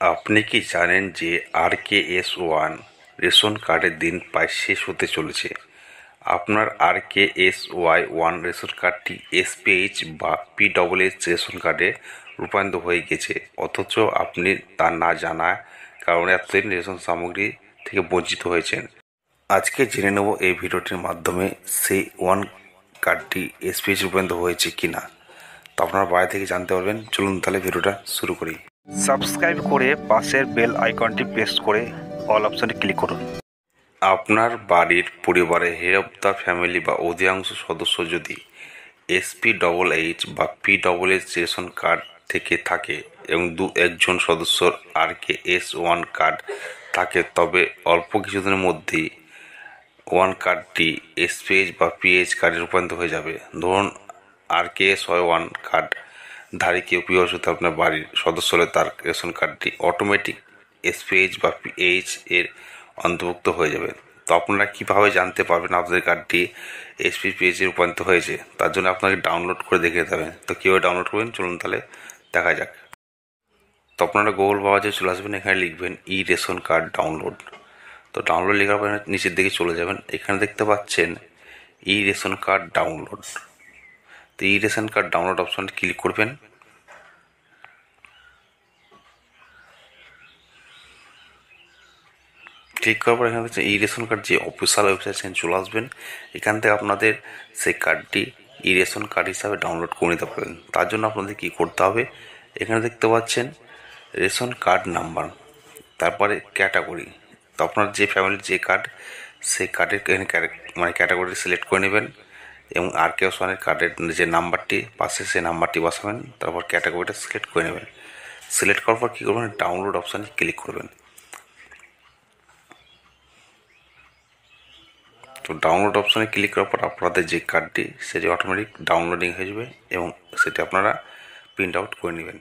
আপনি কি জানেন যে RKS-1 রেশন কার্ডের দিন প্রায় শেষ হতে চলেছে? আপনার RKS-Y-1 রেশন কার্ডটি SPH বা PSS রেশন কার্ডে রূপান্তরিত হয়ে গেছে, অথচ আপনি তা না জানার কারণে এতদিন রেশন সামগ্রী থেকে বঞ্চিত হয়েছেন। আজকে জেনে নেব এই ভিডিওটির মাধ্যমে সেই ওয়ান কার্ডটি SPH রূপান্তরিত হয়েছে কিনা। তো আপনারা বাইরে থেকে জানতে পারবেন। চলুন তাহলে ভিডিওটা শুরু করি। সাবস্ক্রাইব করে পাশের বেল আইকনটি প্রেস করে অল অপশনে ক্লিক করুন। আপনার বাড়ির পরিবারে হেড অফ দ্য ফ্যামিলি বা অধিকাংশ সদস্য যদি SPH বা PSS রেশন কার্ড থেকে থাকে এবং একজন সদস্যর RKS-1 কার্ড থাকে, তবে অল্প কিছুদিনের মধ্যেই ওয়ান কার্ডটি SPH বা PH কার্ডে রূপান্তরিত হয়ে যাবে। ধরুন RKS-1 কার্ড ধারী কেউ পিওরশত আপনার বাড়ির সদস্য হলে তার রেশন কার্ডটি অটোমেটিক SPH বা PH এর অন্তর্ভুক্ত হয়ে যাবে। তো আপনারা কীভাবে জানতে পারবেন আপনাদের কার্ডটি SPH PH এ রূপান্তরিত হয়েছে? তার জন্য আপনাকে ডাউনলোড করে দেখে যেতে হবে। তো কীভাবে ডাউনলোড করবেন চলুন তাহলে দেখা যাক। তো আপনারা গুগল ব্রাউজারে চলে আসবেন, এখানে লিখবেন রেশন কার্ড ডাউনলোড। তো ডাউনলোড লেখার পর নিচের দিকে চলে যাবেন, এখানে দেখতে পাচ্ছেন রেশন কার্ড ডাউনলোড। তো রেশন কার্ড ডাউনলোড অপশনে ক্লিক করবেন। ক্লিক করার পর এখানে দেখছেন রেশন কার্ড যে অফিসিয়াল ওয়েবসাইট, সেখানে চলে আসবেন। এখান থেকে আপনাদের সেই কার্ডটি রেশন কার্ড হিসাবে ডাউনলোড করে নিতে পারবেন। তার জন্য আপনাদের কী করতে হবে, এখানে দেখতে পাচ্ছেন রেশন কার্ড নাম্বার, তারপরে ক্যাটাগরি। তো আপনার যে ফ্যামিলির যে কার্ড, সেই কার্ডের ক্যাটাগরি সিলেক্ট করে নেবেন এবং RKS-1 কার্ডের যে নাম্বারটি পাশে সেই নাম্বারটি বসাবেন, তারপর ক্যাটাগরিটা সিলেক্ট করে নেবেন। সিলেক্ট করার পর কী করবেন, ডাউনলোড অপশানে ক্লিক করবেন। তো ডাউনলোড অপশানে ক্লিক করার পর আপনাদের যে কার্ডটি সেটি অটোমেটিক ডাউনলোডিং হয়ে যাবে এবং সেটি আপনারা প্রিন্ট আউট করে নেবেন।